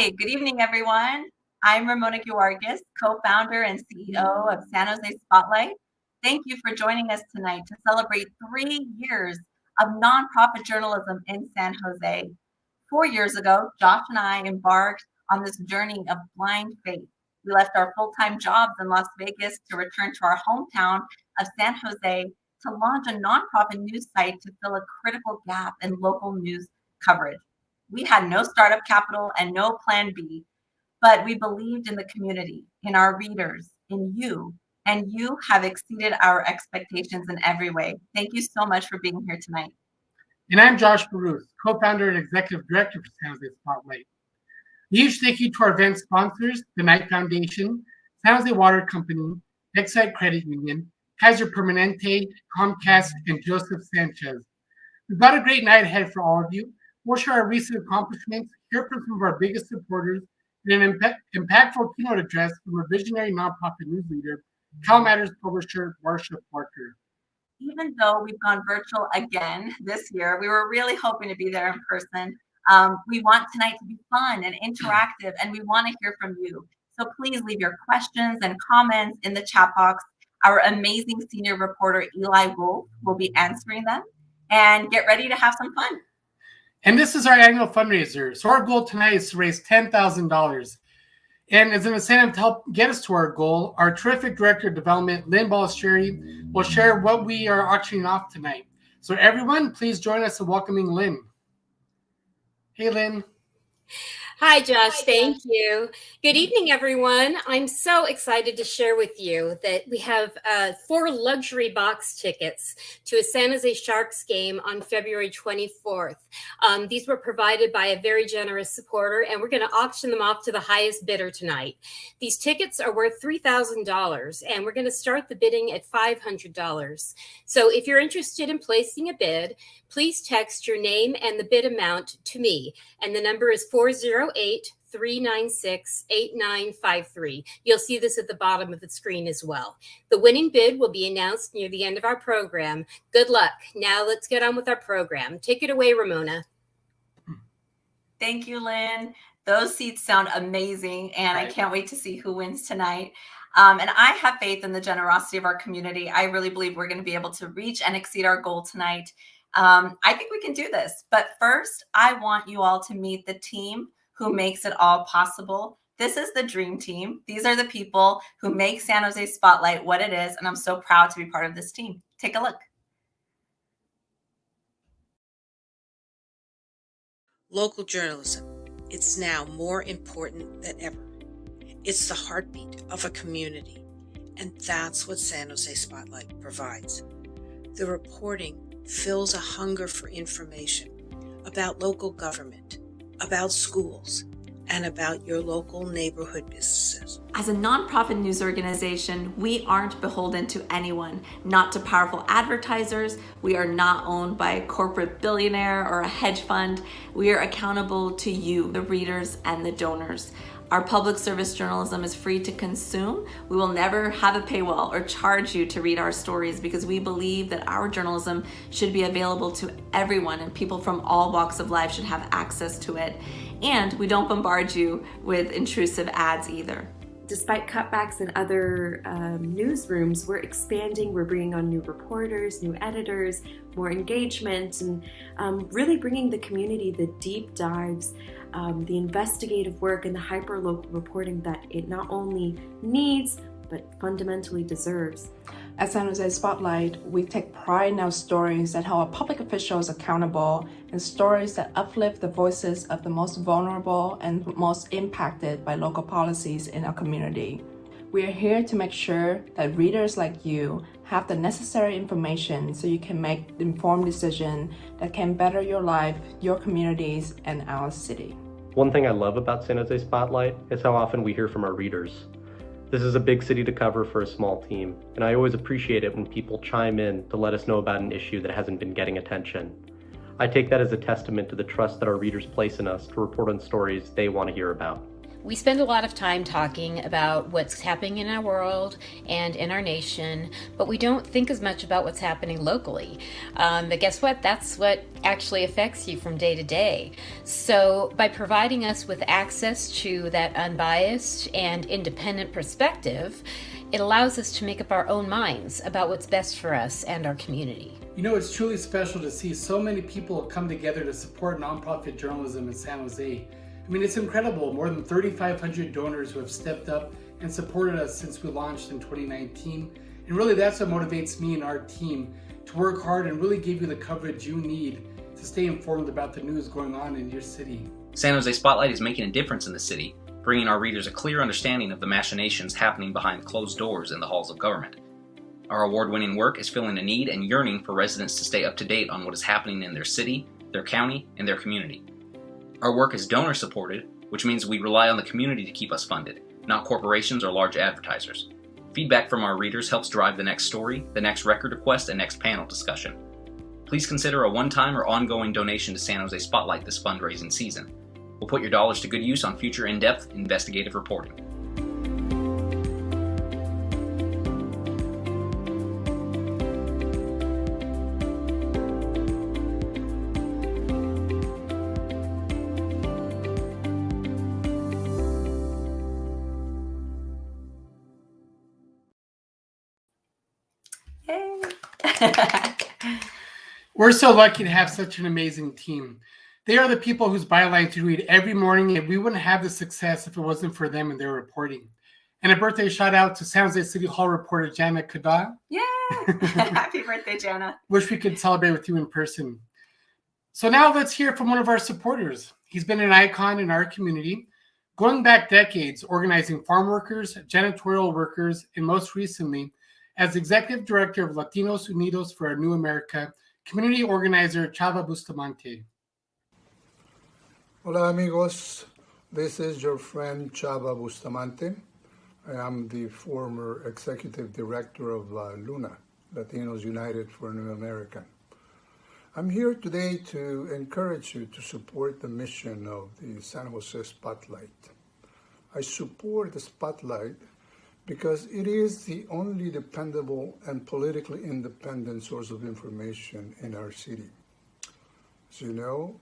Hi, good evening, everyone. I'm Ramona Guargis, co-founder and CEO of San Jose Spotlight. Thank you for joining us tonight to celebrate 3 years of nonprofit journalism in San Jose. 4 years ago, Josh and I embarked on this journey of blind faith. We left our full-time jobs in Las Vegas to return to our hometown of San Jose to launch a nonprofit news site to fill a critical gap in local news coverage. We had no startup capital and no plan B, but we believed in the community, in our readers, in you, and you have exceeded our expectations in every way. Thank you so much for being here tonight. And I'm Josh Barousse, co-founder and executive director for San Jose Spotlight. A huge thank you to our event sponsors, the Knight Foundation, San Jose Water Company, Exide Credit Union, KAISER Permanente, Comcast, and Joseph Sanchez. We've got a great night ahead for all of you. We'll share our recent accomplishments, hear from some of our biggest supporters, and an impactful keynote address from a visionary nonprofit news leader, Cal Matters publisher Marsha Parker. Even though we've gone virtual again this year, we were really hoping to be there in person. We want tonight to be fun and interactive, and we want to hear from you. So please leave your questions and comments in the chat box. Our amazing senior reporter, Eli Wolfe, will be answering them. And get ready to have some fun. And this is our annual fundraiser. So our goal tonight is to raise $10,000. And as an incentive to help get us to our goal, our terrific director of development, Lynn Balistreri, will share what we are auctioning off tonight. So everyone, please join us in welcoming Lynn. Hey, Lynn. Hi, Josh. Thank you. Good evening, everyone. I'm so excited to share with you that we have 4 luxury box tickets to a San Jose Sharks game on February 24th. These were provided by a very generous supporter, and we're going to auction them off to the highest bidder tonight. These tickets are worth $3,000, and we're going to start the bidding at $500. So if you're interested in placing a bid, please text your name and the bid amount to me, and the number is 408-396-8953. You'll see this at the bottom of the screen as well. The winning bid will be announced near the end of our program. Good luck. Now let's get on with our program. Take it away, Ramona. Thank you, Lynn. Those seats sound amazing, and I can't wait to see who wins tonight. And I have faith in the generosity of our community. I really believe we're going to be able to reach and exceed our goal tonight. I think we can do this. But first, I want you all to meet the team who makes it all possible. This is the dream team. These are the people who make San Jose Spotlight what it is, and I'm so proud to be part of this team. Take a look. Local journalism. It's now more important than ever. It's the heartbeat of a community, and that's what San Jose Spotlight provides. The reporting fills a hunger for information about local government, about schools, and about your local neighborhood businesses. As a nonprofit news organization, we aren't beholden to anyone, not to powerful advertisers. We are not owned by a corporate billionaire or a hedge fund. We are accountable to you, the readers and the donors. Our public service journalism is free to consume. We will never have a paywall or charge you to read our stories because we believe that our journalism should be available to everyone and people from all walks of life should have access to it. And we don't bombard you with intrusive ads either. Despite cutbacks in other newsrooms, we're expanding, we're bringing on new reporters, new editors, more engagement, and really bringing the community the deep dives, the investigative work, and the hyper-local reporting that it not only needs, but fundamentally deserves. At San Jose Spotlight, we take pride in our stories that hold our public officials accountable and stories that uplift the voices of the most vulnerable and most impacted by local policies in our community. We are here to make sure that readers like you have the necessary information so you can make informed decisions that can better your life, your communities, and our city. One thing I love about San Jose Spotlight is how often we hear from our readers. This is a big city to cover for a small team, and I always appreciate it when people chime in to let us know about an issue that hasn't been getting attention. I take that as a testament to the trust that our readers place in us to report on stories they want to hear about. We spend a lot of time talking about what's happening in our world and in our nation, but we don't think as much about what's happening locally. But guess what? That's what actually affects you from day to day. So by providing us with access to that unbiased and independent perspective, it allows us to make up our own minds about what's best for us and our community. You know, it's truly special to see so many people come together to support nonprofit journalism in San Jose. I mean, it's incredible. More than 3,500 donors who have stepped up and supported us since we launched in 2019. And really, that's what motivates me and our team to work hard and really give you the coverage you need to stay informed about the news going on in your city. San Jose Spotlight is making a difference in the city, bringing our readers a clear understanding of the machinations happening behind closed doors in the halls of government. Our award-winning work is filling a need and yearning for residents to stay up to date on what is happening in their city, their county, and their community. Our work is donor-supported, which means we rely on the community to keep us funded, not corporations or large advertisers. Feedback from our readers helps drive the next story, the next record request, and next panel discussion. Please consider a one-time or ongoing donation to San Jose Spotlight this fundraising season. We'll put your dollars to good use on future in-depth investigative reporting. Yay. We're so lucky to have such an amazing team. They are the people whose bylines we read every morning, and we wouldn't have the success if it wasn't for them and their reporting. And a birthday shout out to San Jose City Hall reporter Jana Kada. Yeah. Happy birthday, Jana. Wish we could celebrate with you in person. So now let's hear from one of our supporters. He's been an icon in our community, going back decades, organizing farm workers, janitorial workers, and most recently, as Executive Director of Latinos Unidos for a New America, community organizer Chava Bustamante. Hola amigos, this is your friend Chava Bustamante. I am the former Executive Director of LUNA, Latinos United for a New America. I'm here today to encourage you to support the mission of the San Jose Spotlight. I support the Spotlight because it is the only dependable and politically independent source of information in our city. As you know,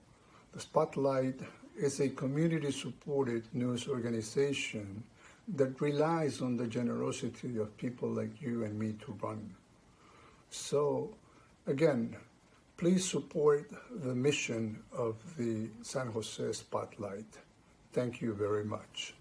the Spotlight is a community-supported news organization that relies on the generosity of people like you and me to run. So, again, please support the mission of the San Jose Spotlight. Thank you very much.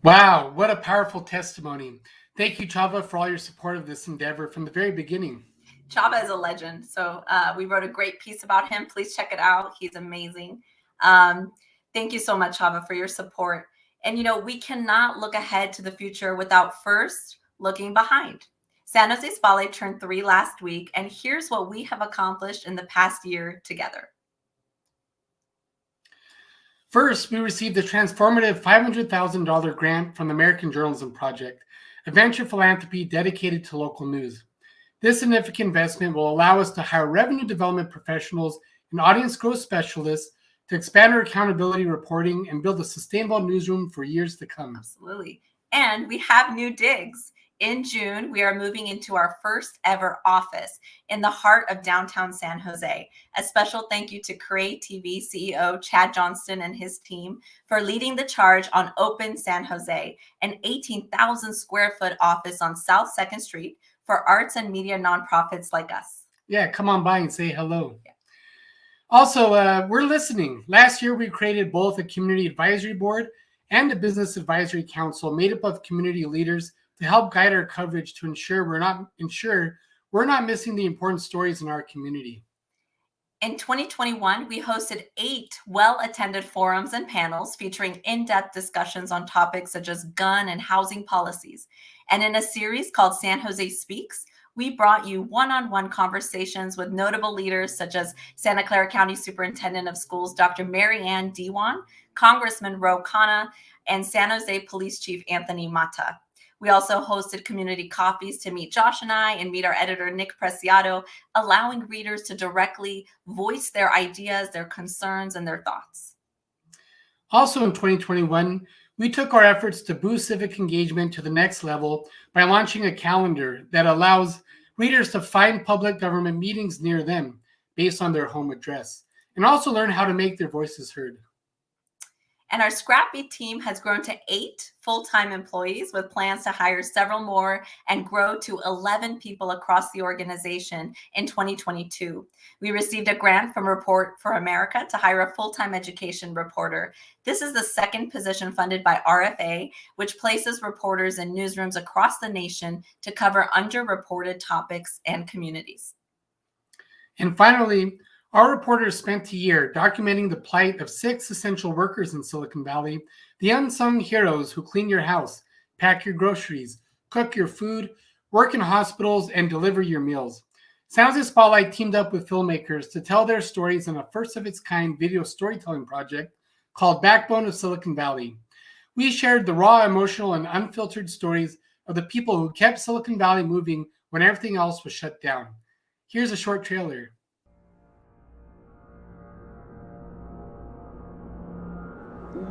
Wow, what a powerful testimony. Thank you, Chava, for all your support of this endeavor from the very beginning. Chava is a legend. So we wrote a great piece about him. Please check it out. He's amazing. Thank you so much, Chava, for your support. And, you know, we cannot look ahead to the future without first looking behind. San Jose Spotlight turned 3 last week, and here's what we have accomplished in the past year together. First, we received a transformative $500,000 grant from the American Journalism Project, a venture philanthropy dedicated to local news. This significant investment will allow us to hire revenue development professionals and audience growth specialists to expand our accountability reporting and build a sustainable newsroom for years to come. Absolutely. And we have new digs. In June, we are moving into our first ever office in the heart of downtown San Jose. A special thank you to Cray TV CEO Chad Johnston and his team for leading the charge on Open San Jose, an 18,000 square foot office on South 2nd Street for arts and media nonprofits like us. Yeah, come on by and say hello. Yeah. Also, we're listening. Last year, we created both a community advisory board and a business advisory council made up of community leaders to help guide our coverage to ensure we're not missing the important stories in our community. In 2021, we hosted 8 well-attended forums and panels featuring in-depth discussions on topics such as gun and housing policies. And in a series called San Jose Speaks, we brought you one-on-one conversations with notable leaders such as Santa Clara County Superintendent of Schools, Dr. Mary Ann Diwan, Congressman Ro Khanna, and San Jose Police Chief Anthony Mata. We also hosted community coffees to meet Josh and I and meet our editor, Nick Preciado, allowing readers to directly voice their ideas, their concerns, and their thoughts. Also in 2021, we took our efforts to boost civic engagement to the next level by launching a calendar that allows readers to find public government meetings near them based on their home address, and also learn how to make their voices heard. And our scrappy team has grown to 8 full-time employees with plans to hire several more and grow to 11 people across the organization in 2022. We received a grant from Report for America to hire a full-time education reporter. This is the second position funded by RFA, which places reporters in newsrooms across the nation to cover underreported topics and communities. And finally, our reporters spent a year documenting the plight of 6 essential workers in Silicon Valley, the unsung heroes who clean your house, pack your groceries, cook your food, work in hospitals, and deliver your meals. San Jose Spotlight teamed up with filmmakers to tell their stories in a first-of-its-kind video storytelling project called Backbone of Silicon Valley. We shared the raw, emotional, and unfiltered stories of the people who kept Silicon Valley moving when everything else was shut down. Here's a short trailer.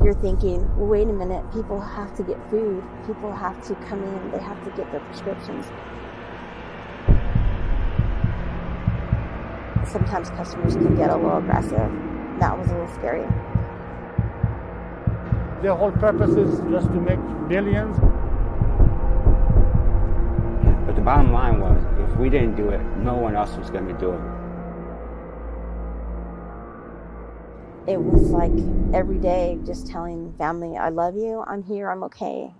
You're thinking, well, wait a minute, people have to get food. People have to come in. They have to get their prescriptions. Sometimes customers can get a little aggressive. That was a little scary. The whole purpose is just to make billions. But the bottom line was, if we didn't do it, no one else was going to do it. It was like every day just telling family, I love you, I'm here, I'm okay.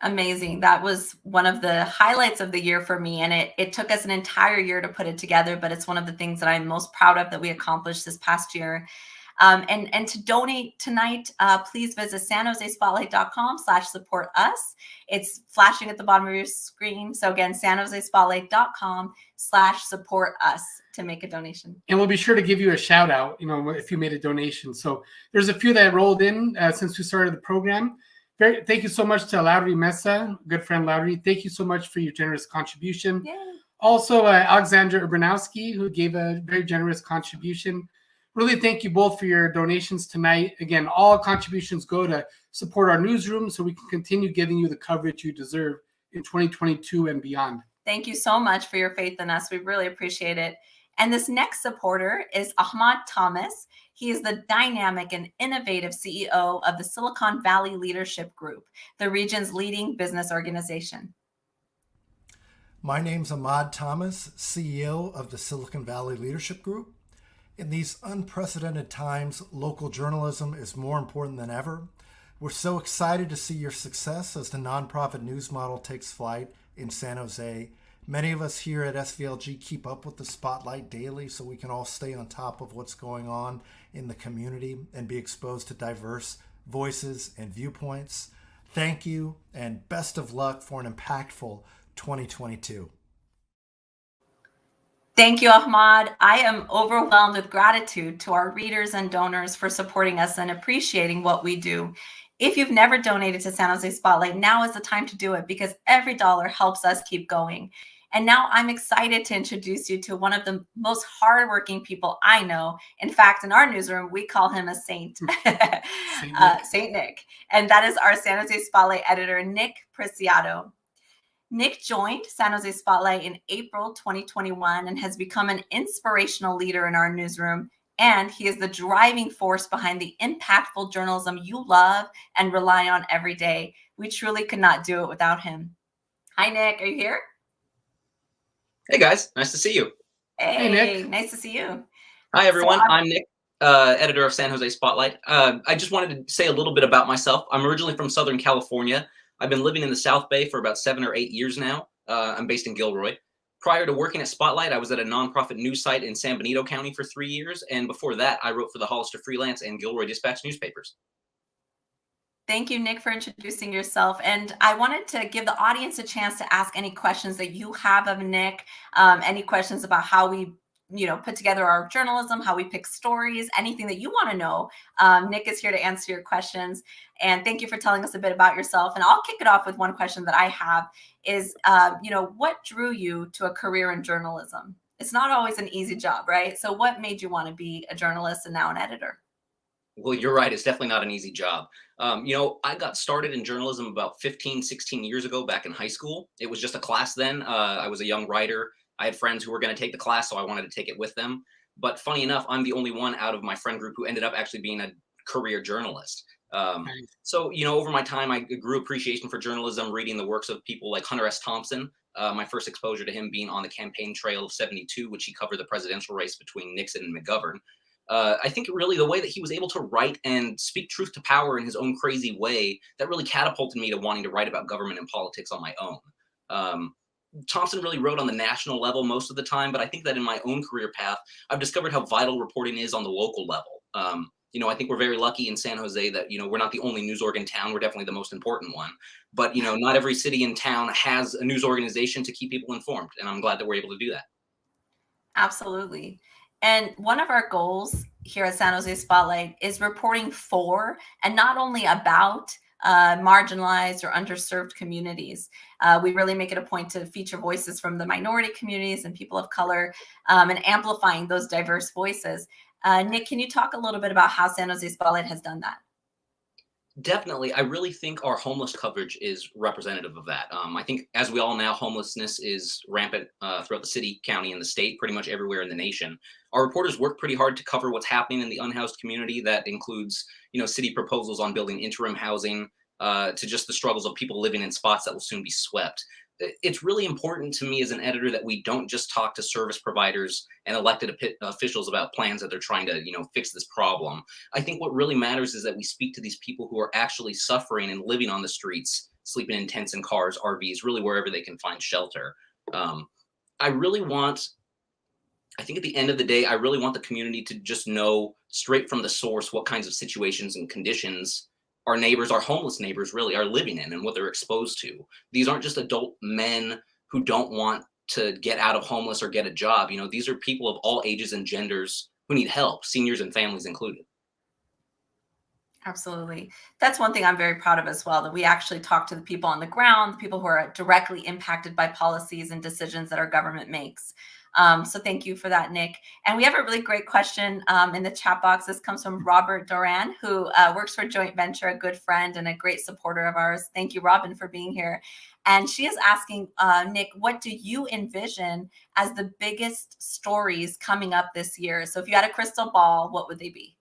Amazing. That was one of the highlights of the year for me. And it took us an entire year to put it together, but it's one of the things that I'm most proud of that we accomplished this past year. And to donate tonight, please visit sanjosespotlight.com/support us. It's flashing at the bottom of your screen. So again, sanjosespotlight.com/support us to make a donation. And we'll be sure to give you a shout out, if you made a donation. So there's a few that rolled in since we started the program. Thank you so much to Lauri Mesa, good friend Lauri. Thank you so much for your generous contribution. Yay. Also, Alexandra Urbanowski, who gave a very generous contribution. Really thank you both for your donations tonight. Again, all contributions go to support our newsroom so we can continue giving you the coverage you deserve in 2022 and beyond. Thank you so much for your faith in us. We really appreciate it. And this next supporter is Ahmad Thomas. He is the dynamic and innovative CEO of the Silicon Valley Leadership Group, the region's leading business organization. My name's Ahmad Thomas, CEO of the Silicon Valley Leadership Group. In these unprecedented times, local journalism is more important than ever. We're so excited to see your success as the nonprofit news model takes flight in San Jose. Many of us here at SVLG keep up with the spotlight daily so we can all stay on top of what's going on in the community and be exposed to diverse voices and viewpoints. Thank you and best of luck for an impactful 2022. Thank you, Ahmad. I am overwhelmed with gratitude to our readers and donors for supporting us and appreciating what we do. If you've never donated to San Jose Spotlight, now is the time to do it because every dollar helps us keep going. And now I'm excited to introduce you to one of the most hardworking people I know. In fact, in our newsroom, we call him a saint, Saint Nick. And that is our San Jose Spotlight editor, Nick Preciado. Nick joined San Jose Spotlight in April 2021 and has become an inspirational leader in our newsroom. And he is the driving force behind the impactful journalism you love and rely on every day. We truly could not do it without him. Hi, Nick. Are you here? Hey, guys. Nice to see you. Hey, Nick. Nice to see you. Hi, everyone. I'm Nick, editor of San Jose Spotlight. I just wanted to say a little bit about myself. I'm originally from Southern California. I've been living in the South Bay for about 7 or 8 years now. I'm based in Gilroy. Prior to working at Spotlight, I was at a nonprofit news site in San Benito County for 3 years. And before that, I wrote for the Hollister Freelance and Gilroy Dispatch newspapers. Thank you, Nick, for introducing yourself. And I wanted to give the audience a chance to ask any questions that you have of Nick, any questions about how we put together our journalism, how we pick stories, anything that you want to know. Nick is here to answer your questions. And thank you for telling us a bit about yourself. And I'll kick it off with one question that I have is, what drew you to a career in journalism? It's not always an easy job, right? So what made you want to be a journalist and now an editor? Well, you're right. It's definitely not an easy job. I got started in journalism about 15, 16 years ago back in high school. It was just a class then. I was a young writer. I had friends who were going to take the class, so I wanted to take it with them. But funny enough, I'm the only one out of my friend group who ended up actually being a career journalist. So, over my time, I grew appreciation for journalism, reading the works of people like Hunter S. Thompson. My first exposure to him being on the campaign trail of '72, which he covered the presidential race between Nixon and McGovern. I think really the way that he was able to write and speak truth to power in his own crazy way, that really catapulted me to wanting to write about government and politics on my own. Thompson really wrote on the national level most of the time, but I think that in my own career path, I've discovered how vital reporting is on the local level. I think we're very lucky in San Jose that, we're not the only news org in town. We're definitely the most important one. But, not every city in town has a news organization to keep people informed. And I'm glad that we're able to do that. Absolutely. And one of our goals here at San Jose Spotlight is reporting for and not only about marginalized or underserved communities. We really make it a point to feature voices from the minority communities and people of color, and amplifying those diverse voices. Nick, can you talk a little bit about how San Jose Spotlight has done that? Definitely. I really think our homeless coverage is representative of that. I think, as we all know, homelessness is rampant throughout the city, county, and the state, pretty much everywhere in the nation. Our reporters work pretty hard to cover what's happening in the unhoused community. That includes, city proposals on building interim housing, to just the struggles of people living in spots that will soon be swept. It's really important to me as an editor that we don't just talk to service providers and elected officials about plans that they're trying to, fix this problem. I think what really matters is that we speak to these people who are actually suffering and living on the streets, sleeping in tents and cars, RVs, really wherever they can find shelter. I think at the end of the day, I really want the community to just know straight from the source what kinds of situations and conditions our neighbors, our homeless neighbors, really are living in and what they're exposed to. These aren't just adult men who don't want to get out of homeless or get a job. These are people of all ages and genders who need help, seniors and families included. Absolutely. That's one thing I'm very proud of as well, that we actually talk to the people on the ground, the people who are directly impacted by policies and decisions that our government makes. So thank you for that, Nick. And we have a really great question in the chat box. This comes from Robert Doran, who works for Joint Venture, a good friend and a great supporter of ours. Thank you, Robin, for being here. And she is asking, Nick, what do you envision as the biggest stories coming up this year? So if you had a crystal ball, what would they be?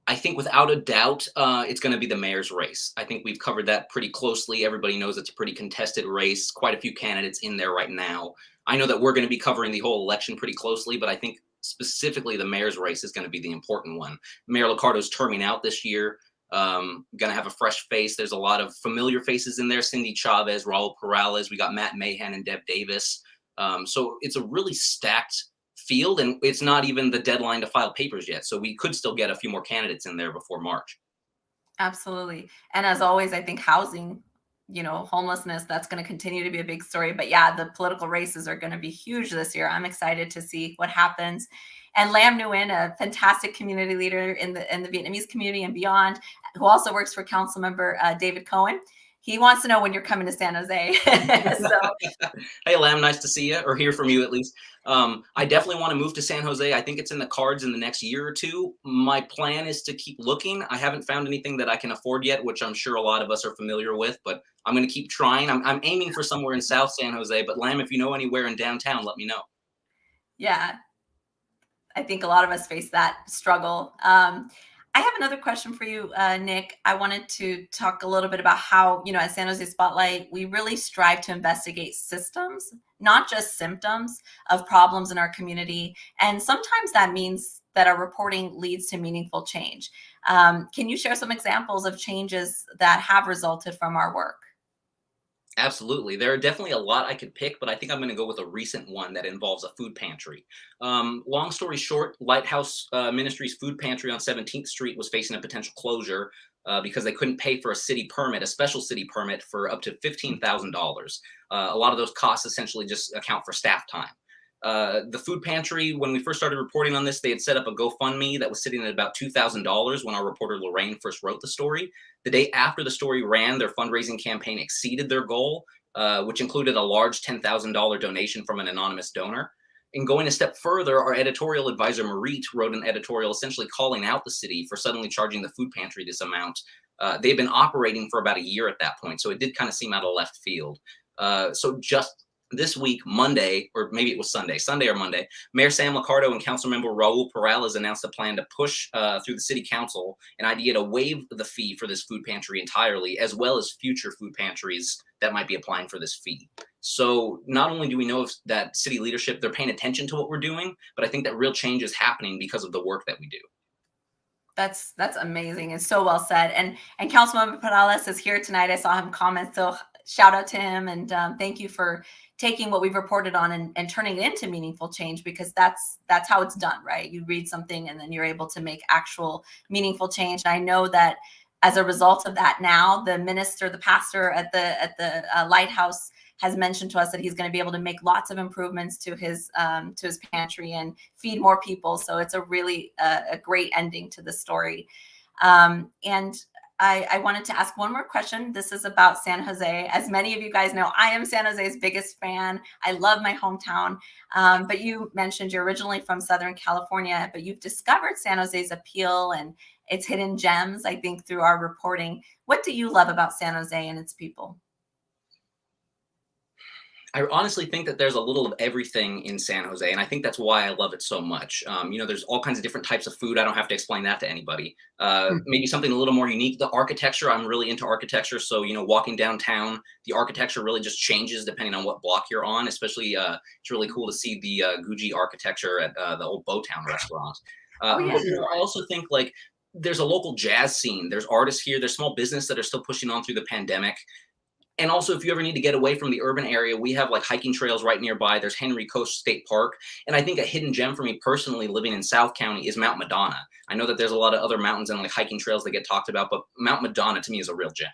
I think without a doubt, it's going to be the mayor's race. I think we've covered that pretty closely. Everybody knows it's a pretty contested race. Quite a few candidates in there right now. I know that we're going to be covering the whole election pretty closely, but I think specifically the mayor's race is going to be the important one. Mayor Liccardo's terming out this year. Going to have a fresh face. There's a lot of familiar faces in there. Cindy Chavez, Raul Perales. We got Matt Mahan and Deb Davis. So it's a really stacked field, and it's not even the deadline to file papers yet. So we could still get a few more candidates in there before March. Absolutely. And as always, I think housing, homelessness, that's going to continue to be a big story. But yeah, the political races are going to be huge this year. I'm excited to see what happens. And Lam Nguyen, a fantastic community leader in the Vietnamese community and beyond, who also works for Council Member David Cohen. He wants to know when you're coming to San Jose. Hey, Lam, nice to see you, or hear from you at least. I definitely want to move to San Jose. I think it's in the cards in the next year or two. My plan is to keep looking. I haven't found anything that I can afford yet, which I'm sure a lot of us are familiar with, but I'm going to keep trying. I'm aiming for somewhere in South San Jose, but Lam, if you know anywhere in downtown, let me know. Yeah, I think a lot of us face that struggle. I have another question for you, Nick. I wanted to talk a little bit about how, at San Jose Spotlight, we really strive to investigate systems, not just symptoms of problems in our community. And sometimes that means that our reporting leads to meaningful change. Can you share some examples of changes that have resulted from our work? Absolutely. There are definitely a lot I could pick, but I think I'm going to go with a recent one that involves a food pantry. Long story short, Lighthouse Ministries food pantry on 17th Street was facing a potential closure because they couldn't pay for a city permit, a special city permit for up to $15,000. A lot of those costs essentially just account for staff time. The food pantry, when we first started reporting on this, they had set up a GoFundMe that was sitting at about $2,000 when our reporter Lorraine first wrote the story. The day after the story ran, their fundraising campaign exceeded their goal, which included a large $10,000 donation from an anonymous donor. And going a step further, our editorial advisor MORYT wrote an editorial essentially calling out the city for suddenly charging the food pantry this amount. They've been operating for about a year at that point, so it did kind of seem out of left field. So just this week, Monday, or maybe it was Sunday or Monday, Mayor Sam Liccardo and Councilmember Raul Perales announced a plan to push through the city council an idea to waive the fee for this food pantry entirely, as well as future food pantries that might be applying for this fee. So not only do we know that city leadership, they're paying attention to what we're doing, but I think that real change is happening because of the work that we do. That's amazing and so well said. And Councilmember Perales is here tonight. I saw him comment, so shout out to him, and thank you for taking what we've reported on and turning it into meaningful change, because that's how it's done, right? You read something and then you're able to make actual meaningful change. And I know that as a result of that, now the pastor at the lighthouse has mentioned to us that he's going to be able to make lots of improvements to his pantry and feed more people. So it's a really a great ending to the story. And I wanted to ask one more question. This is about San Jose. As many of you guys know, I am San Jose's biggest fan. I love my hometown. But you mentioned you're originally from Southern California, but you've discovered San Jose's appeal and its hidden gems, I think, through our reporting. What do you love about San Jose and its people? I honestly think that there's a little of everything in San Jose, and I think that's why I love it so much. There's all kinds of different types of food. I don't have to explain that to anybody. Maybe something a little more unique. The architecture, I'm really into architecture. So, walking downtown, the architecture really just changes depending on what block you're on. Especially, it's really cool to see the Gucci architecture at the old Bowtown restaurant. I also think there's a local jazz scene. There's artists here. There's small business that are still pushing on through the pandemic. And also, if you ever need to get away from the urban area, we have hiking trails right nearby. There's Henry Coast State Park. And I think a hidden gem for me personally living in South County is Mount Madonna. I know that there's a lot of other mountains and hiking trails that get talked about, but Mount Madonna to me is a real gem.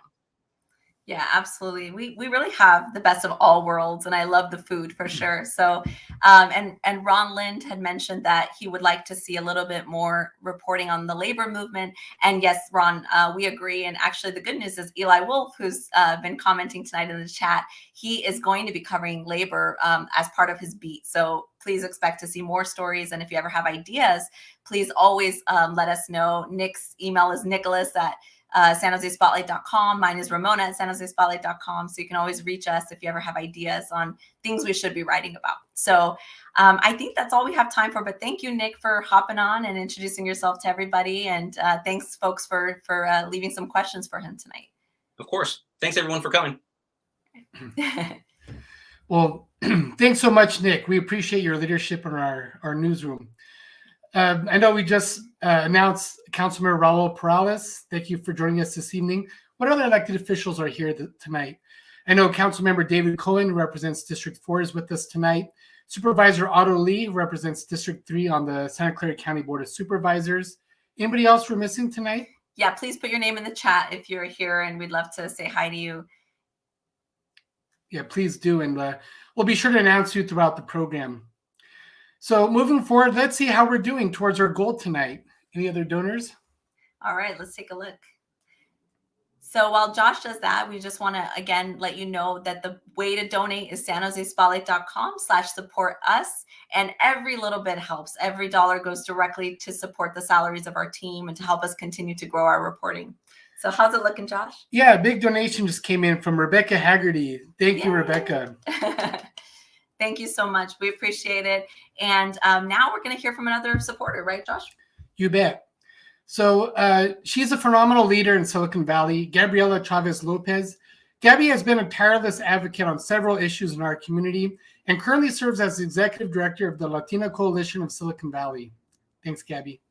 Yeah, absolutely. We really have the best of all worlds, and I love the food for sure. So, and Ron Lind had mentioned that he would like to see a little bit more reporting on the labor movement. And yes, Ron, we agree. And actually, the good news is Eli Wolfe, who's been commenting tonight in the chat, he is going to be covering labor as part of his beat. So please expect to see more stories. And if you ever have ideas, please always let us know. Nick's email is Nicholas at sanjosespotlight.com. Mine is Ramona at sanjosespotlight.com. So you can always reach us if you ever have ideas on things we should be writing about. So I think that's all we have time for, but thank you, Nick, for hopping on and introducing yourself to everybody. And thanks, folks, for leaving some questions for him tonight. Of course. Thanks, everyone, for coming. Well, thanks so much, Nick. We appreciate your leadership in our newsroom. I know we just announced Councilmember Raul Perales. Thank you for joining us this evening. What other elected officials are here tonight? I know Councilmember David Cohen, who represents District 4, is with us tonight. Supervisor Otto Lee, who represents District 3 on the Santa Clara County Board of Supervisors. Anybody else we're missing tonight? Yeah, please put your name in the chat if you're here, and we'd love to say hi to you. Yeah, please do. And we'll be sure to announce you throughout the program. So moving forward, let's see how we're doing towards our goal tonight. Any other donors? All right, let's take a look. So while Josh does that, we just want to, again, let you know that the way to donate is sanjosespotlight.com/support us. And every little bit helps. Every dollar goes directly to support the salaries of our team and to help us continue to grow our reporting. So how's it looking, Josh? Yeah, a big donation just came in from Rebecca Haggerty. Thank you, Rebecca. Thank you so much. We appreciate it. And now we're going to hear from another supporter, right, Josh? You bet. So she's a phenomenal leader in Silicon Valley, Gabriela Chavez Lopez. Gabby has been a tireless advocate on several issues in our community and currently serves as the executive director of the Latina Coalition of Silicon Valley. Thanks, Gabby.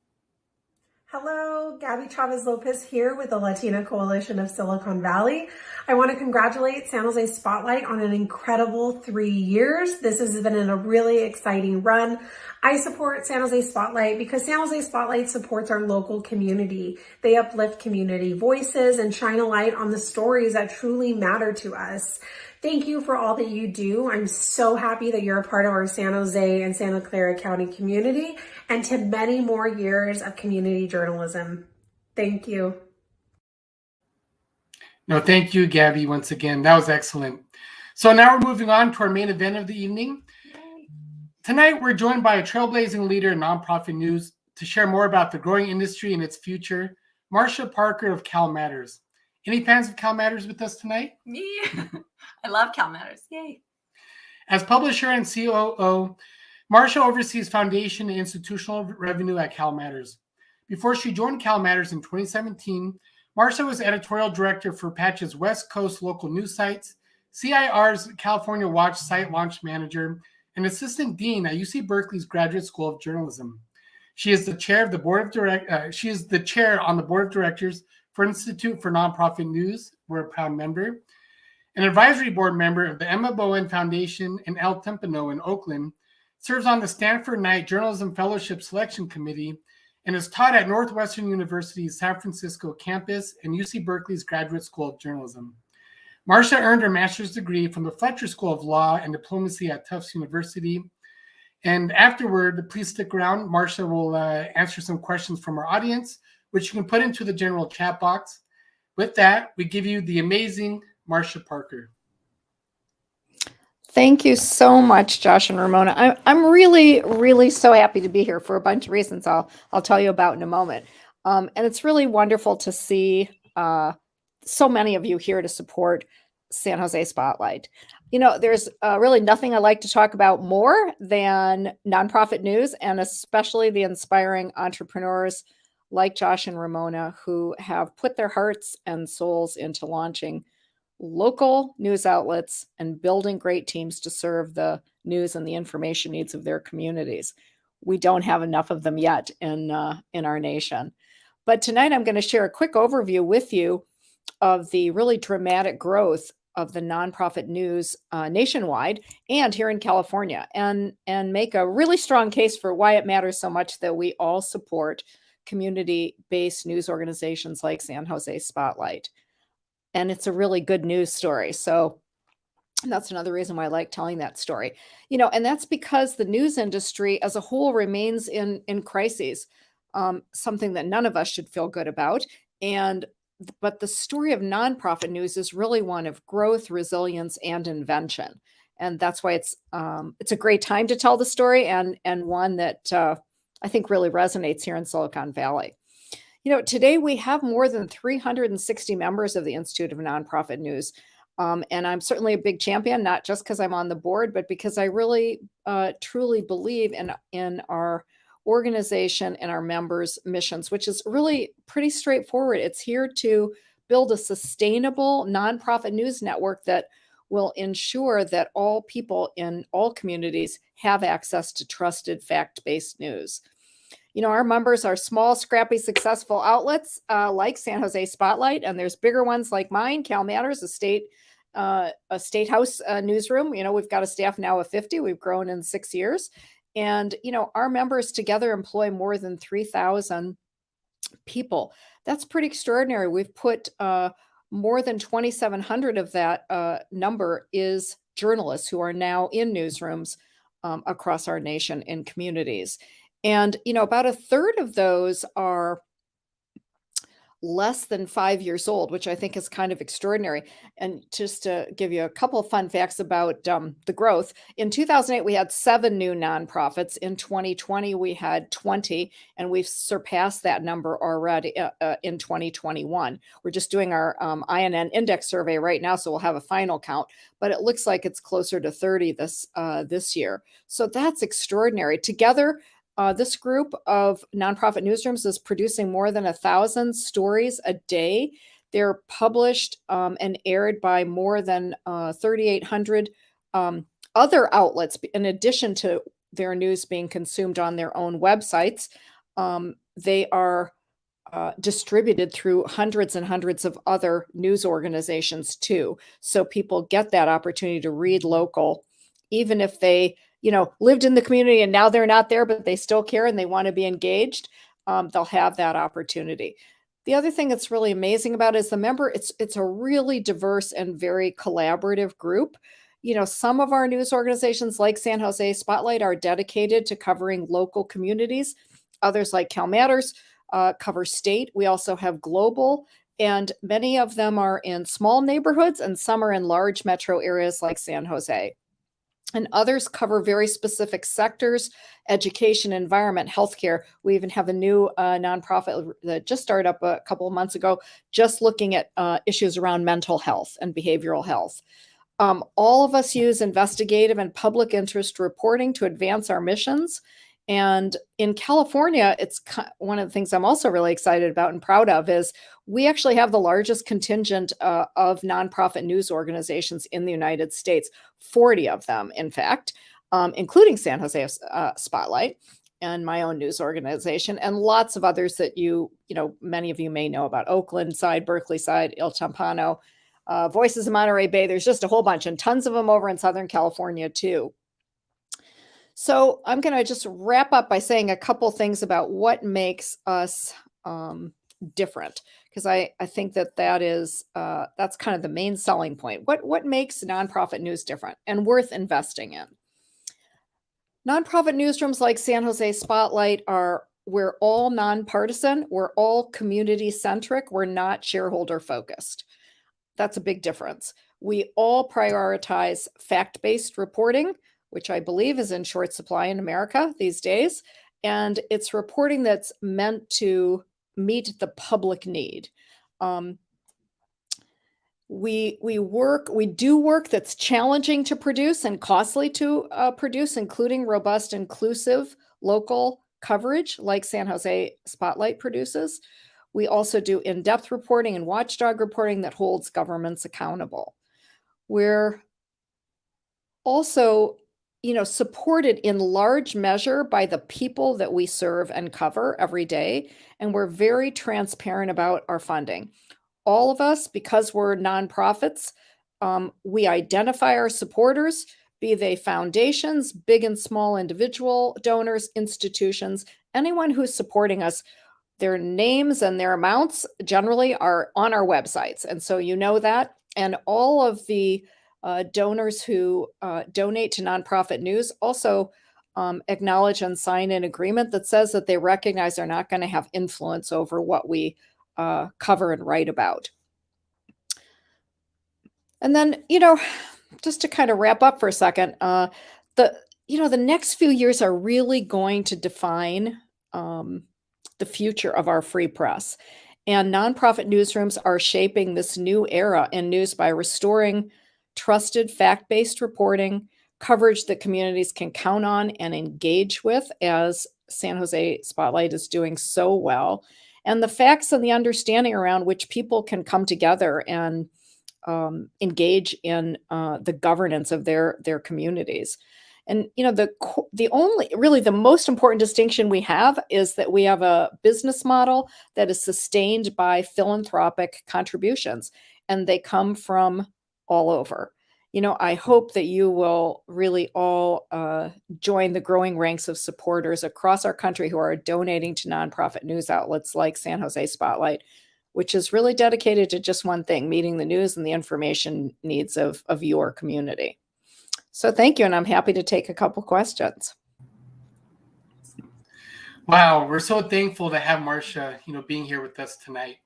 Hello, Gabby Chavez Lopez here with the Latina Coalition of Silicon Valley. I want to congratulate San Jose Spotlight on an incredible 3 years. This has been a really exciting run. I support San Jose Spotlight because San Jose Spotlight supports our local community. They uplift community voices and shine a light on the stories that truly matter to us. Thank you for all that you do. I'm so happy that you're a part of our San Jose and Santa Clara County community, and to many more years of community journalism. Thank you. No, thank you, Gabby, once again. That was excellent. So now we're moving on to our main event of the evening. Tonight, we're joined by a trailblazing leader in nonprofit news to share more about the growing industry and its future, Marsha Parker of Cal Matters. Any fans of Cal Matters with us tonight? Me. I love Cal Matters. Yay. As publisher and COO, Marsha oversees foundation and institutional revenue at Cal Matters. Before she joined Cal Matters in 2017, Marsha was editorial director for Patch's West Coast local news sites, CIR's California Watch site launch manager, and assistant dean at UC Berkeley's Graduate School of Journalism. She is the chair of the board of she is the chair on the board of directors for Institute for Nonprofit News. We're a proud member. An advisory board member of the Emma Bowen Foundation in El Tempano in Oakland, serves on the Stanford Knight Journalism Fellowship Selection Committee, and is taught at Northwestern University's San Francisco campus and UC Berkeley's Graduate School of Journalism. Marsha earned her master's degree from the Fletcher School of Law and Diplomacy at Tufts University. And afterward, please stick around. Marsha will answer some questions from our audience, which you can put into the general chat box. With that, we give you the amazing Marsha Parker. Thank you so much, Josh and Ramona. I'm really, really so happy to be here for a bunch of reasons I'll tell you about in a moment. And it's really wonderful to see so many of you here to support San Jose Spotlight. You know, there's really nothing I like to talk about more than nonprofit news, and especially the inspiring entrepreneurs like Josh and Ramona who have put their hearts and souls into launching local news outlets and building great teams to serve the news and the information needs of their communities. We don't have enough of them yet in our nation. But tonight I'm going to share a quick overview with you of the really dramatic growth of the nonprofit news nationwide and here in California, and make a really strong case for why it matters so much that we all support community-based news organizations like San Jose Spotlight. And it's a really good news story. So that's another reason why I like telling that story. You know, and that's because the news industry as a whole remains in crises, something that none of us should feel good about. But the story of nonprofit news is really one of growth, resilience, and invention. And that's why it's a great time to tell the story, and one that I think really resonates here in Silicon Valley. You know, today we have more than 360 members of the Institute of Nonprofit News. And I'm certainly a big champion, not just because I'm on the board, but because I really truly believe in our organization and our members' missions, which is really pretty straightforward. It's here to build a sustainable nonprofit news network that will ensure that all people in all communities have access to trusted, fact-based news. You know, our members are small, scrappy, successful outlets like San Jose Spotlight, and there's bigger ones like mine, Cal Matters, a state house newsroom. You know, we've got a staff now of 50. We've grown in 6 years. And, you know, our members together employ more than 3,000 people. That's pretty extraordinary. We've put more than 2,700 of that number is journalists who are now in newsrooms across our nation in communities. And, you know, about a third of those are less than 5 years old, which I think is kind of extraordinary. And just to give you a couple of fun facts about the growth, in 2008, we had 7 new nonprofits. In 2020, we had 20, and we've surpassed that number already in 2021. We're just doing our INN index survey right now, so we'll have a final count, but it looks like it's closer to 30 this year. So that's extraordinary. Together, this group of nonprofit newsrooms is producing more than 1,000 stories a day. They're published and aired by more than 3,800 other outlets, in addition to their news being consumed on their own websites. They are distributed through hundreds and hundreds of other news organizations too. So people get that opportunity to read local, even if they lived in the community and now they're not there, but they still care and they want to be engaged. They'll have that opportunity. The other thing that's really amazing about it is it's a really diverse and very collaborative group. Some of our news organizations like San Jose Spotlight are dedicated to covering local communities. Others like Cal Matters cover state. We also have global, and many of them are in small neighborhoods and some are in large metro areas like San Jose. And others cover very specific sectors: education, environment, healthcare. We even have a new nonprofit that just started up a couple of months ago, just looking at issues around mental health and behavioral health. All of us use investigative and public interest reporting to advance our missions. And in California, it's one of the things I'm also really excited about and proud of is we actually have the largest contingent of nonprofit news organizations in the United States, 40 of them, in fact, including San Jose Spotlight and my own news organization, and lots of others that many of you may know about: Oakland side, Berkeley side, El Champano, Voices of Monterey Bay. There's just a whole bunch, and tons of them over in Southern California too. So I'm going to just wrap up by saying a couple things about what makes us different, because I think that's kind of the main selling point. What makes nonprofit news different and worth investing in? Nonprofit newsrooms like San Jose Spotlight we're all nonpartisan, we're all community centric, we're not shareholder focused. That's a big difference. We all prioritize fact-based reporting, which I believe is in short supply in America these days. And it's reporting that's meant to meet the public need. We do work that's challenging to produce and costly to produce, including robust, inclusive local coverage like San Jose Spotlight produces. We also do in-depth reporting and watchdog reporting that holds governments accountable. We're also supported in large measure by the people that we serve and cover every day. And we're very transparent about our funding. All of us, because we're nonprofits, we identify our supporters, be they foundations, big and small individual donors, institutions, anyone who's supporting us. Their names and their amounts generally are on our websites. And so that. And all of the donors who donate to nonprofit news also acknowledge and sign an agreement that says that they recognize they're not going to have influence over what we cover and write about. And then, just to kind of wrap up for a second, the next few years are really going to define the future of our free press. And nonprofit newsrooms are shaping this new era in news by restoring trusted fact-based reporting, coverage that communities can count on and engage with, as San Jose Spotlight is doing so well, and the facts and the understanding around which people can come together and engage in the governance of their communities. And the most important distinction we have is that we have a business model that is sustained by philanthropic contributions, and they come from all over. I hope that you will really all join the growing ranks of supporters across our country who are donating to nonprofit news outlets like San Jose Spotlight, which is really dedicated to just one thing: meeting the news and the information needs of your community. So thank you, and I'm happy to take a couple questions. Wow, we're so thankful to have Marcia, being here with us tonight.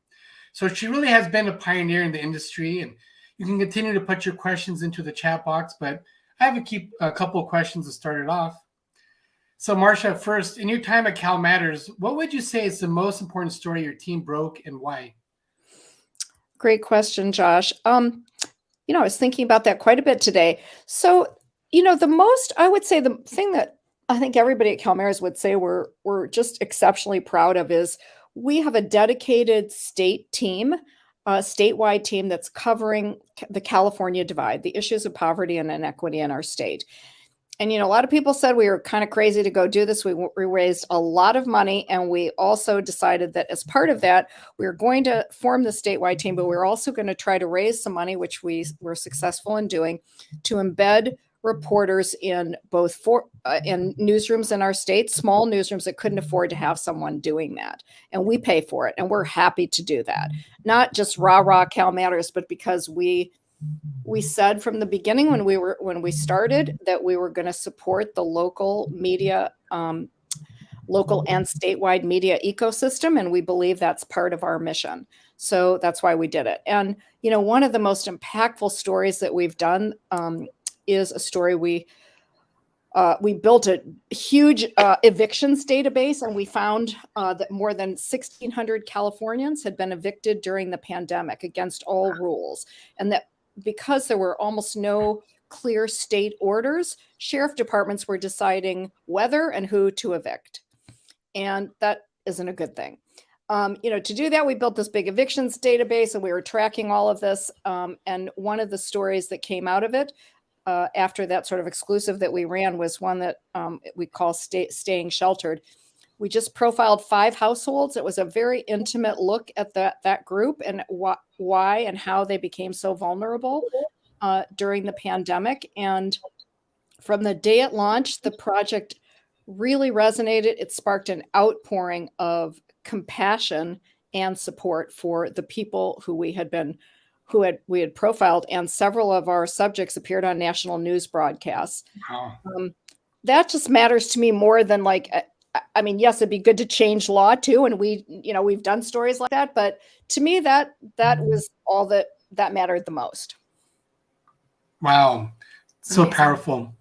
So she really has been a pioneer in the industry, and you can continue to put your questions into the chat box, but I have a couple of questions to start it off. So Marcia, first, in your time at Cal Matters, what would you say is the most important story your team broke and why? Great question, Josh. I was thinking about that quite a bit today. So, I would say the thing that I think everybody at Cal Matters would say we're just exceptionally proud of is we have a dedicated statewide team that's covering the California divide, the issues of poverty and inequity in our state. And, a lot of people said we were kind of crazy to go do this. We raised a lot of money, and we also decided that as part of that, we were going to form the statewide team, but we were also going to try to raise some money, which we were successful in doing, to embed reporters in both in newsrooms in our state, small newsrooms that couldn't afford to have someone doing that. And we pay for it, and we're happy to do that. Not just rah Cal Matters, but because we said from the beginning when we started that we were going to support the local media, local and statewide media ecosystem, and we believe that's part of our mission. So that's why we did it. And one of the most impactful stories that we've done is a story we built a huge evictions database, and we found that more than 1,600 Californians had been evicted during the pandemic against all rules, and that because there were almost no clear state orders, sheriff departments were deciding whether and who to evict. And that isn't a good thing. To do that, we built this big evictions database, and we were tracking all of this. And one of the stories that came out of it after that sort of exclusive that we ran was one that we call Staying Sheltered. We just profiled 5 households. It was a very intimate look at that group and why and how they became so vulnerable during the pandemic. And from the day it launched, the project really resonated. It sparked an outpouring of compassion and support for the people who we had profiled, and several of our subjects appeared on national news broadcasts. Wow. That just matters to me more than yes, it'd be good to change law too, and we've done stories like that, but to me that was all that mattered the most. Wow, so powerful.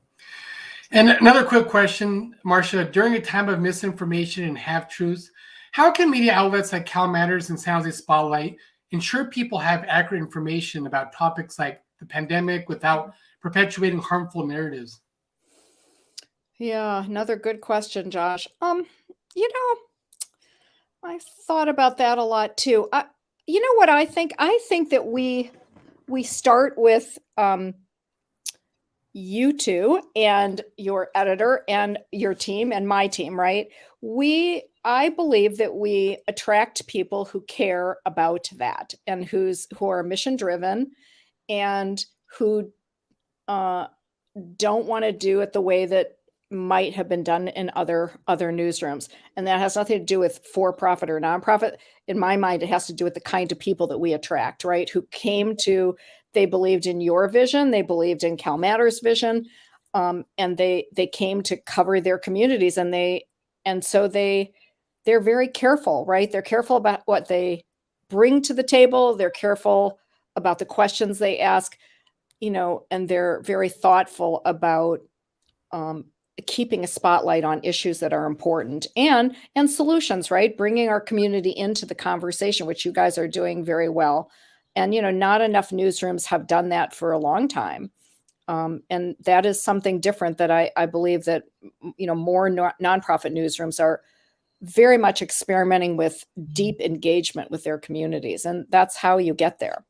And another quick question, Marcia, during a time of misinformation and half-truths, how can media outlets like Cal Matters and San Jose Spotlight ensure people have accurate information about topics like the pandemic without perpetuating harmful narratives? Yeah, another good question, Josh. I thought about that a lot too. You know what I think? I think that we start with you two and your editor and your team and my team, right? I believe that we attract people who care about that and who are mission driven and who don't want to do it the way that might have been done in other newsrooms. And that has nothing to do with for-profit or nonprofit. In my mind, it has to do with the kind of people that we attract, right? Who they believed in your vision, they believed in Cal Matters' vision, and they came to cover their communities, and so they're very careful, right? They're careful about what they bring to the table. They're careful about the questions they ask, and they're very thoughtful about keeping a spotlight on issues that are important and solutions, right? Bringing our community into the conversation, which you guys are doing very well. And, not enough newsrooms have done that for a long time. And that is something different that I believe that, more nonprofit newsrooms are very much experimenting with deep engagement with their communities. And that's how you get there.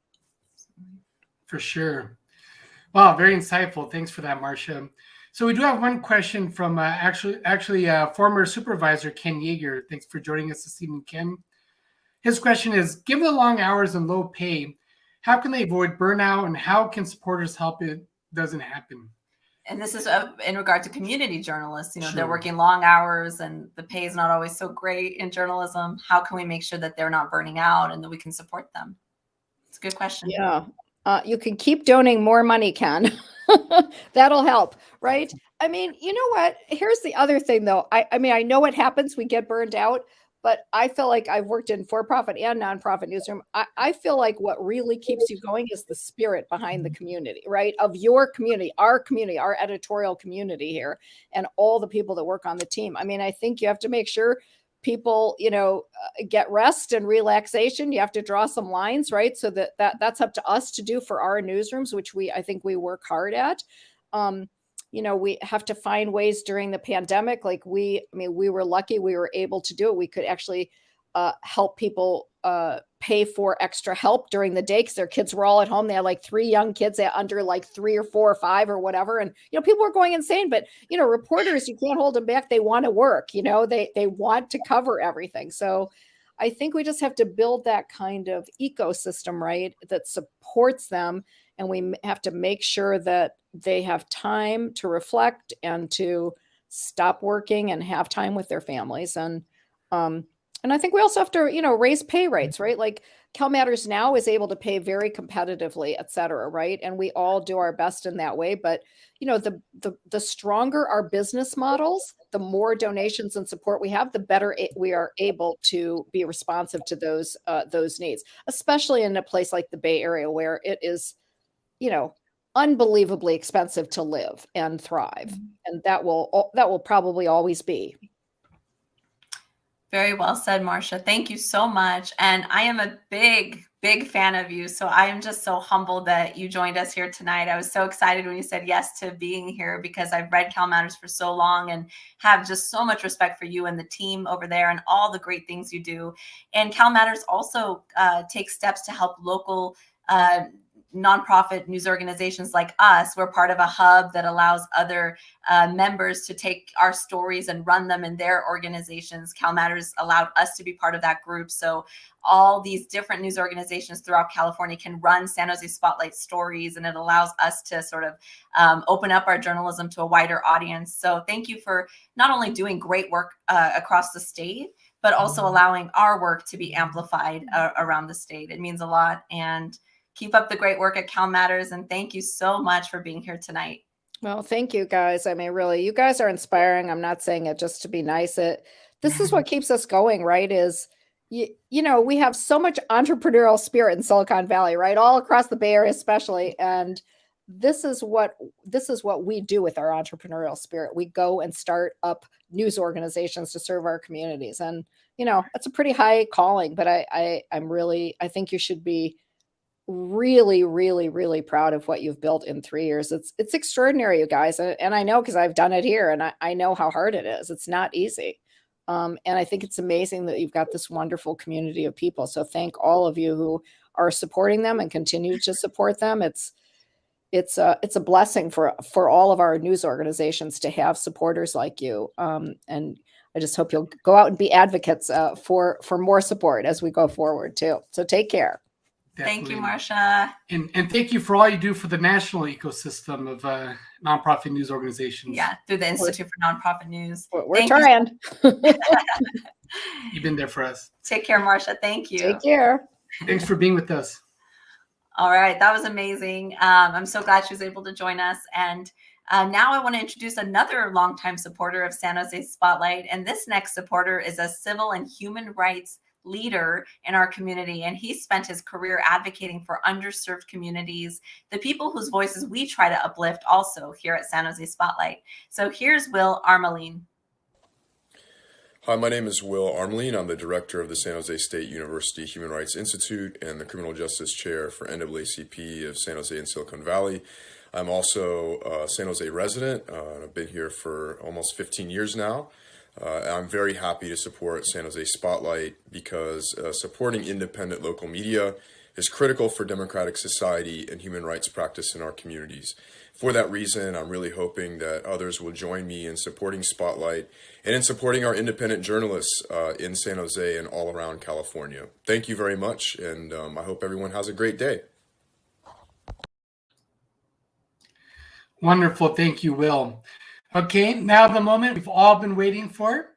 For sure. Wow, very insightful. Thanks for that, Marcia. So we do have one question from former supervisor Ken Yeager. Thanks for joining us this evening, Ken. His question is, given the long hours and low pay, how can they avoid burnout, and how can supporters help it doesn't happen? And this is in regard to community journalists. Sure. They're working long hours and the pay is not always so great in journalism. How can we make sure that they're not burning out and that we can support them? It's a good question. Yeah. You can keep donating more money, Ken. That'll help, right? I mean, you know what? Here's the other thing, though. I know what happens. We get burned out, but I feel like I've worked in for-profit and nonprofit newsroom. I feel like what really keeps you going is the spirit behind the community, right? Of your community, our editorial community here, and all the people that work on the team. I mean, I think you have to make sure people, get rest and relaxation. You have to draw some lines, right? So that's up to us to do for our newsrooms, which I think we work hard at. We have to find ways during the pandemic. Like we were lucky we were able to do it. We could actually help people pay for extra help during the day because their kids were all at home. They had like 3 young kids under like 3 or 4 or 5 or whatever. And, people were going insane, but, reporters, you can't hold them back. They want to work, they want to cover everything. So I think we just have to build that kind of ecosystem, right, that supports them. And we have to make sure that they have time to reflect and to stop working and have time with their families. And I think we also have to, raise pay rates, right? Like CalMatters now is able to pay very competitively, et cetera, right? And we all do our best in that way. But, the stronger our business models, the more donations and support we have, the better we are able to be responsive to those needs, especially in a place like the Bay Area where it is, unbelievably expensive to live and thrive. And that will probably always be. Very well said, Marcia. Thank you so much. And I am a big, big fan of you. So I am just so humbled that you joined us here tonight. I was so excited when you said yes to being here because I've read CalMatters for so long and have just so much respect for you and the team over there and all the great things you do. And CalMatters also takes steps to help local nonprofit news organizations like us. We're part of a hub that allows other members to take our stories and run them in their organizations. CalMatters allowed us to be part of that group. So all these different news organizations throughout California can run San Jose Spotlight stories, and it allows us to sort of open up our journalism to a wider audience. So thank you for not only doing great work across the state, but also allowing our work to be amplified around the state. It means a lot. And keep up the great work at CalMatters, and thank you so much for being here tonight. Well, thank you guys. I mean, really, you guys are inspiring. I'm not saying it just to be nice. This is what keeps us going, right? Is we have so much entrepreneurial spirit in Silicon Valley, right? All across the Bay Area, especially. And this is what we do with our entrepreneurial spirit. We go and start up news organizations to serve our communities, and it's a pretty high calling. But I think you should be really, really, really proud of what you've built in 3 years. It's extraordinary, you guys. And I know because I've done it here, and I know how hard it is. It's not easy. And I think it's amazing that you've got this wonderful community of people. So thank all of you who are supporting them and continue to support them. It's a blessing for all of our news organizations to have supporters like you. And I just hope you'll go out and be advocates for more support as we go forward too. So take care. Definitely. Thank you, Marcia. And thank you for all you do for the national ecosystem of nonprofit news organizations. Yeah, through the Institute for Nonprofit News. We're trying. You've been there for us. Take care, Marcia. Thank you. Take care. Thanks for being with us. All right, that was amazing. I'm so glad she was able to join us. And now I want to introduce another longtime supporter of San Jose Spotlight. And this next supporter is a civil and human rights leader in our community, and he spent his career advocating for underserved communities, the people whose voices we try to uplift also here at San Jose Spotlight. So here's Will Armeline. Hi, my name is Will Armeline. I'm the director of the San Jose State University Human Rights Institute and the Criminal Justice Chair for NAACP of San Jose and Silicon Valley. I'm also a San Jose resident, and I've been here for almost 15 years now. I'm very happy to support San Jose Spotlight because supporting independent local media is critical for democratic society and human rights practice in our communities. For that reason, I'm really hoping that others will join me in supporting Spotlight and in supporting our independent journalists in San Jose and all around California. Thank you very much, and I hope everyone has a great day. Wonderful. Thank you, Will. Okay, now the moment we've all been waiting for.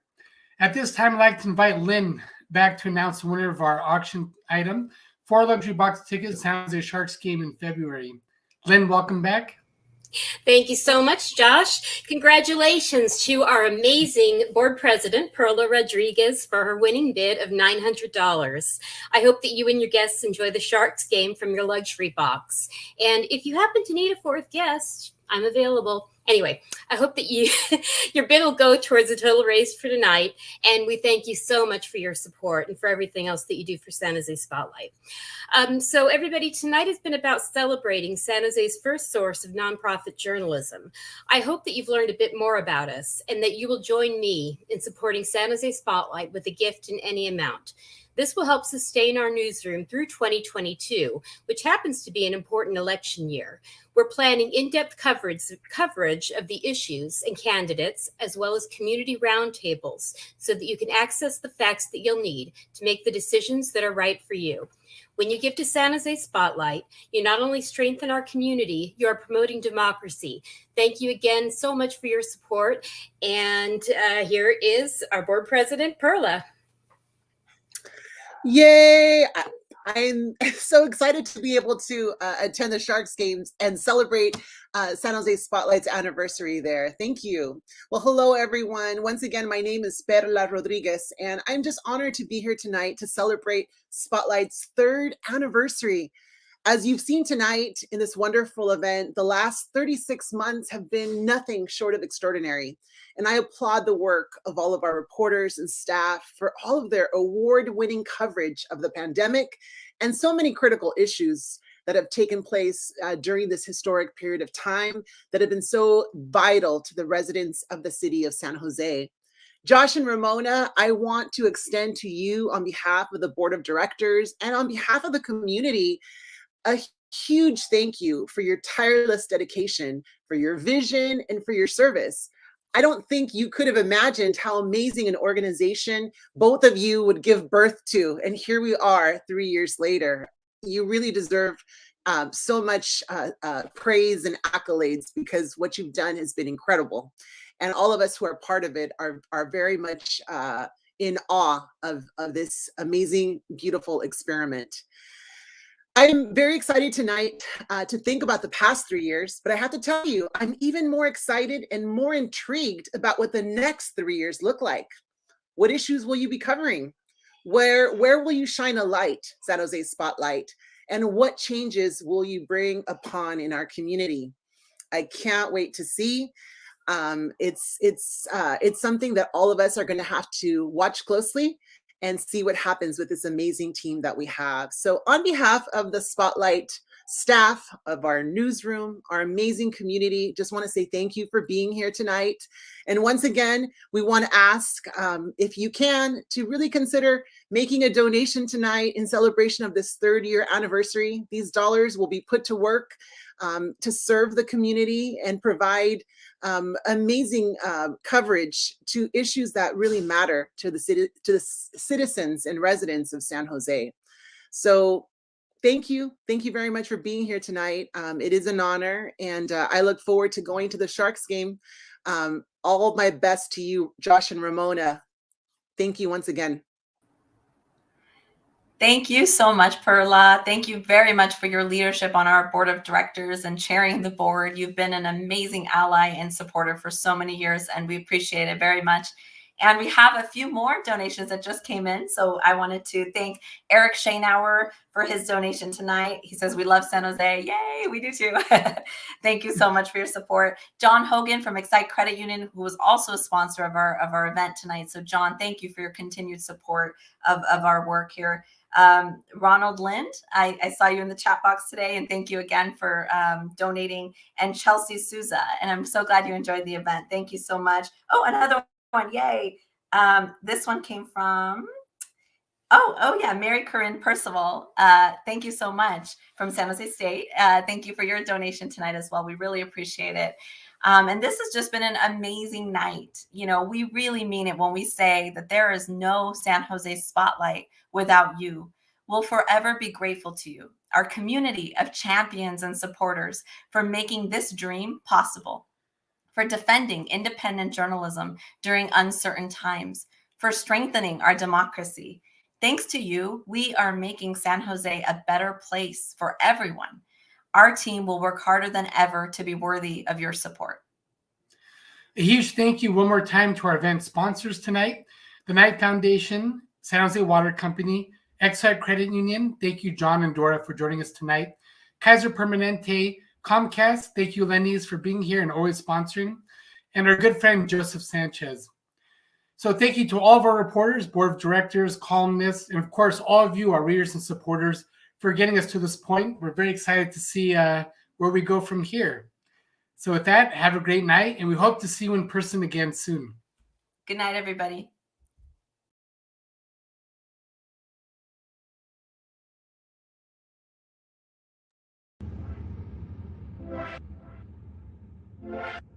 At this time, I'd like to invite Lynn back to announce the winner of our auction item, 4 luxury box tickets to San Jose Sharks game in February. Lynn, welcome back. Thank you so much, Josh. Congratulations to our amazing board president, Perla Rodriguez, for her winning bid of $900. I hope that you and your guests enjoy the Sharks game from your luxury box. And if you happen to need a 4th guest, I'm available. Anyway, I hope that your bid will go towards the total raise for tonight. And we thank you so much for your support and for everything else that you do for San Jose Spotlight. So everybody, tonight has been about celebrating San Jose's first source of nonprofit journalism. I hope that you've learned a bit more about us and that you will join me in supporting San Jose Spotlight with a gift in any amount. This will help sustain our newsroom through 2022, which happens to be an important election year. We're planning in-depth coverage of the issues and candidates, as well as community roundtables, so that you can access the facts that you'll need to make the decisions that are right for you. When you give to San Jose Spotlight, you not only strengthen our community, you are promoting democracy. Thank you again so much for your support. And here is our board president, Perla. Yay! I'm so excited to be able to attend the Sharks games and celebrate San Jose Spotlight's anniversary there. Thank you. Well, hello, everyone. Once again, my name is Perla Rodriguez, and I'm just honored to be here tonight to celebrate Spotlight's 3rd anniversary. As you've seen tonight in this wonderful event, the last 36 months have been nothing short of extraordinary. And I applaud the work of all of our reporters and staff for all of their award-winning coverage of the pandemic and so many critical issues that have taken place during this historic period of time that have been so vital to the residents of the city of San Jose. Josh and Ramona, I want to extend to you on behalf of the board of directors and on behalf of the community a huge thank you for your tireless dedication, for your vision, and for your service. I don't think you could have imagined how amazing an organization both of you would give birth to. And here we are 3 years later. You really deserve so much praise and accolades because what you've done has been incredible. And all of us who are part of it are very much in awe of this amazing, beautiful experiment. I'm very excited tonight to think about the past 3 years, but I have to tell you, I'm even more excited and more intrigued about what the next 3 years look like. What issues will you be covering? Where will you shine a light, San Jose Spotlight? And what changes will you bring upon in our community? I can't wait to see. It's something that all of us are going to have to watch closely and see what happens with this amazing team that we have. So on behalf of the Spotlight staff, of our newsroom, our amazing community, just want to say thank you for being here tonight. And once again, we want to ask if you can to really consider making a donation tonight in celebration of this 3rd year anniversary. These dollars will be put to work to serve the community and provide amazing coverage to issues that really matter to the citizens and residents of San Jose. So thank you very much for being here tonight. It is an honor, and I look forward to going to the Sharks game. All of my best to you, Josh and Ramona. Thank you once again. Thank you so much, Perla. Thank you very much for your leadership on our board of directors and chairing the board. You've been an amazing ally and supporter for so many years, and we appreciate it very much. And we have a few more donations that just came in. So I wanted to thank Eric Schoenauer for his donation tonight. He says, we love San Jose. Yay, we do too. Thank you so much for your support. John Hogan from Excite Credit Union, who was also a sponsor of our event tonight. So John, thank you for your continued support of our work here. Ronald Lind, I saw you in the chat box today, and thank you again for donating. And Chelsea Souza, and I'm so glad you enjoyed the event. Thank you so much. Oh, another one, yay. This one came from, oh yeah, Mary Corinne Percival. Thank you so much from San Jose State. Thank you for your donation tonight as well. We really appreciate it. And this has just been an amazing night. You know, we really mean it when we say that there is no San Jose Spotlight without you. We'll forever be grateful to you, our community of champions and supporters, for making this dream possible, for defending independent journalism during uncertain times, for strengthening our democracy. Thanks to you, we are making San Jose a better place for everyone. Our team will work harder than ever to be worthy of your support. A huge thank you one more time to our event sponsors tonight, the Knight Foundation, San Jose Water Company, Excite Credit Union. Thank you, John and Dora, for joining us tonight. KAISER Permanente, Comcast. Thank you, Lenny's, for being here and always sponsoring. And our good friend, Joseph Sanchez. So thank you to all of our reporters, board of directors, columnists, and of course, all of you, our readers and supporters, for getting us to this point. We're very excited to see where we go from here. So with that, have a great night, and we hope to see you in person again soon. Good night, everybody. you.